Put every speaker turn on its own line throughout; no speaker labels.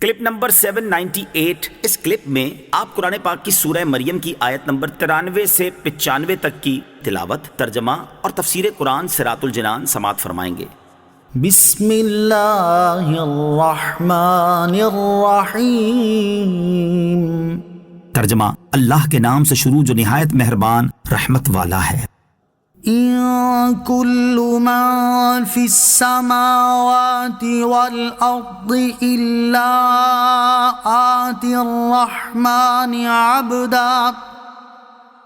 Clip number 798۔ اس clip میں آپ قرآن پاک کی سورہ مریم کی آیت نمبر 93 سے 95 تک کی تلاوت، ترجمہ اور تفسیر قرآن صراط الجنان سماعت فرمائیں گے۔
بسم اللہ الرحمن الرحیم۔
ترجمہ، اللہ کے نام سے شروع جو نہایت مہربان رحمت والا ہے۔
ان کل من فی السماوات والارض الا آتی الرحمن عبدا۔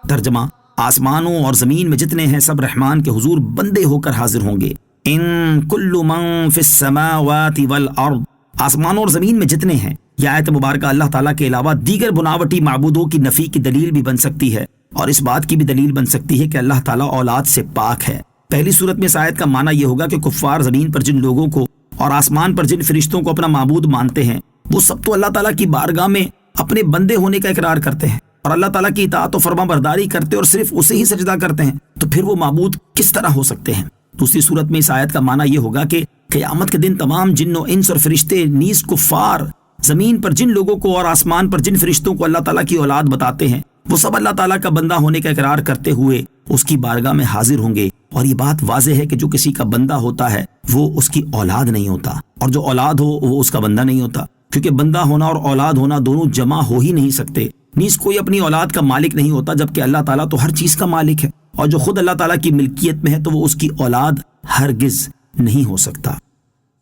ترجمہ، آسمانوں اور زمین میں جتنے ہیں سب رحمان کے حضور بندے ہو کر حاضر ہوں گے۔ ان کل من فی السماوات والارض، آسمانوں اور زمین میں جتنے ہیں۔ یہ آیت مبارکہ اللہ تعالیٰ کے علاوہ دیگر بناوٹی معبودوں کی نفی کی دلیل بھی بن سکتی ہے، اور اس بات کی بھی دلیل بن سکتی ہے کہ اللہ تعالیٰ اولاد سے پاک ہے۔ پہلی صورت میں اس آیت کا معنی یہ ہوگا کہ کفار زمین پر جن لوگوں کو اور آسمان پر جن فرشتوں کو اپنا معبود مانتے ہیں، وہ سب تو اللہ تعالیٰ کی بارگاہ میں اپنے بندے ہونے کا اقرار کرتے ہیں اور اللہ تعالیٰ کی اطاعت و فرما برداری کرتے اور صرف اسے ہی سجدہ کرتے ہیں، تو پھر وہ معبود کس طرح ہو سکتے ہیں؟ دوسری صورت میں اس آیت کا معنی یہ ہوگا کہ قیامت کے دن تمام جن و انس اور فرشتے نیز کفار زمین پر جن لوگوں کو اور آسمان پر جن فرشتوں کو اللہ تعالیٰ کی اولاد بتاتے ہیں، وہ سب اللہ تعالیٰ کا بندہ ہونے کا اقرار کرتے ہوئے اس کی بارگاہ میں حاضر ہوں گے۔ اور یہ بات واضح ہے کہ جو کسی کا بندہ ہوتا ہے وہ اس کی اولاد نہیں ہوتا، اور جو اولاد ہو وہ اس کا بندہ نہیں ہوتا، کیونکہ بندہ ہونا اور اولاد ہونا دونوں جمع ہو ہی نہیں سکتے۔ نیز کوئی اپنی اولاد کا مالک نہیں ہوتا، جبکہ اللہ تعالیٰ تو ہر چیز کا مالک ہے، اور جو خود اللہ تعالیٰ کی ملکیت میں ہے تو وہ اس کی اولاد ہرگز نہیں ہو سکتا۔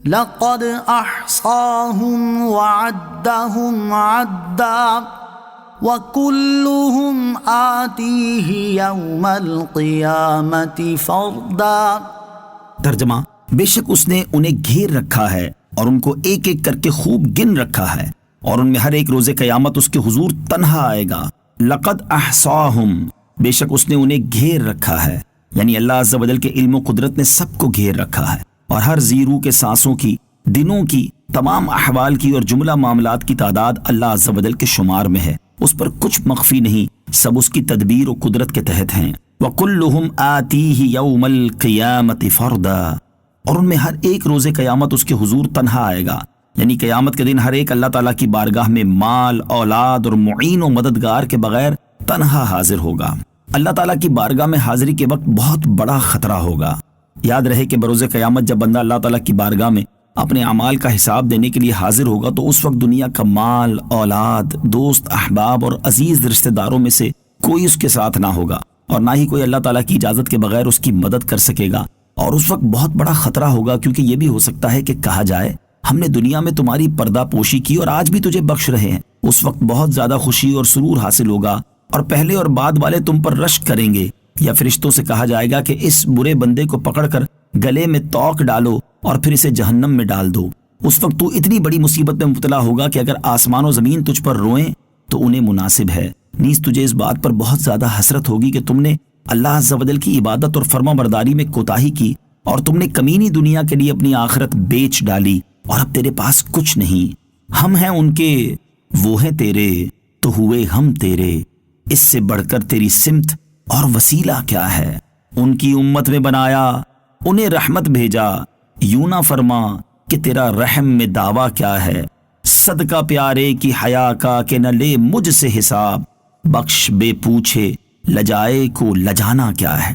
لقد احصاهم وعدهم عدا وَكُلُّهُمْ آتِيهِ يَوْمَ الْقِيَامَةِ فَرْدًا۔
ترجمہ، بے شک اس نے انہیں گھیر رکھا ہے اور ان کو ایک ایک کر کے خوب گن رکھا ہے، اور ان میں ہر ایک روز قیامت اس کے حضور تنہا آئے گا۔ لقد احصاہم، بے شک اس نے انہیں گھیر رکھا ہے، یعنی اللہ عز و جل کے علم و قدرت نے سب کو گھیر رکھا ہے، اور ہر زیرو کے سانسوں کی، دنوں کی، تمام احوال کی اور جملہ معاملات کی تعداد اللہ عز و جل کے شمار میں ہے۔ اس پر کچھ مخفی نہیں، سب اس کی تدبیر و قدرت کے تحت ہیں۔ وَكُلُّهُمْ آتِيهِ يَوْمَ الْقِيَامَةِ فَرْدًا، اور ان میں ہر ایک روز قیامت اس کے حضور تنہا آئے گا، یعنی قیامت کے دن ہر ایک اللہ تعالیٰ کی بارگاہ میں مال، اولاد اور معین و مددگار کے بغیر تنہا حاضر ہوگا۔ اللہ تعالیٰ کی بارگاہ میں حاضری کے وقت بہت بڑا خطرہ ہوگا۔ یاد رہے کہ بروز قیامت جب بندہ اللہ تعالیٰ کی بارگاہ میں اپنے اعمال کا حساب دینے کے لیے حاضر ہوگا تو اس وقت دنیا کا مال، اولاد، دوست، احباب اور عزیز رشتہ داروں میں سے کوئی اس کے ساتھ نہ ہوگا، اور نہ ہی کوئی اللہ تعالیٰ کی اجازت کے بغیر اس کی مدد کر سکے گا۔ اور اس وقت بہت بڑا خطرہ ہوگا، کیونکہ یہ بھی ہو سکتا ہے کہ کہا جائے ہم نے دنیا میں تمہاری پردہ پوشی کی اور آج بھی تجھے بخش رہے ہیں۔ اس وقت بہت زیادہ خوشی اور سرور حاصل ہوگا، اور پہلے اور بعد والے تم پر رشک کریں گے، یا فرشتوں سے کہا جائے گا کہ اس برے بندے کو پکڑ کر گلے میں توق ڈالو اور پھر اسے جہنم میں ڈال دو۔ اس وقت تو اتنی بڑی مصیبت میں مبتلا ہوگا کہ اگر آسمان و زمین تجھ پر روئیں تو انہیں مناسب ہے۔ نیز تجھے اس بات پر بہت زیادہ حسرت ہوگی کہ تم نے اللہ عز و جل کی عبادت اور فرما برداری میں کوتاہی کی، اور تم نے کمینی دنیا کے لیے اپنی آخرت بیچ ڈالی، اور اب تیرے پاس کچھ نہیں۔ ہم ہیں ان کے، وہ ہیں تیرے، تو ہوئے ہم تیرے، اس سے بڑھ کر تیری سمت اور وسیلہ کیا ہے؟ ان کی امت میں بنایا، انہیں رحمت بھیجا، یوں نہ فرما کہ تیرا رحم میں دعویٰ کیا ہے؟ صدقہ پیارے کی حیا کا کہ نہ لے مجھ سے حساب، بخش بے پوچھے لجائے کو لجانا کیا ہے؟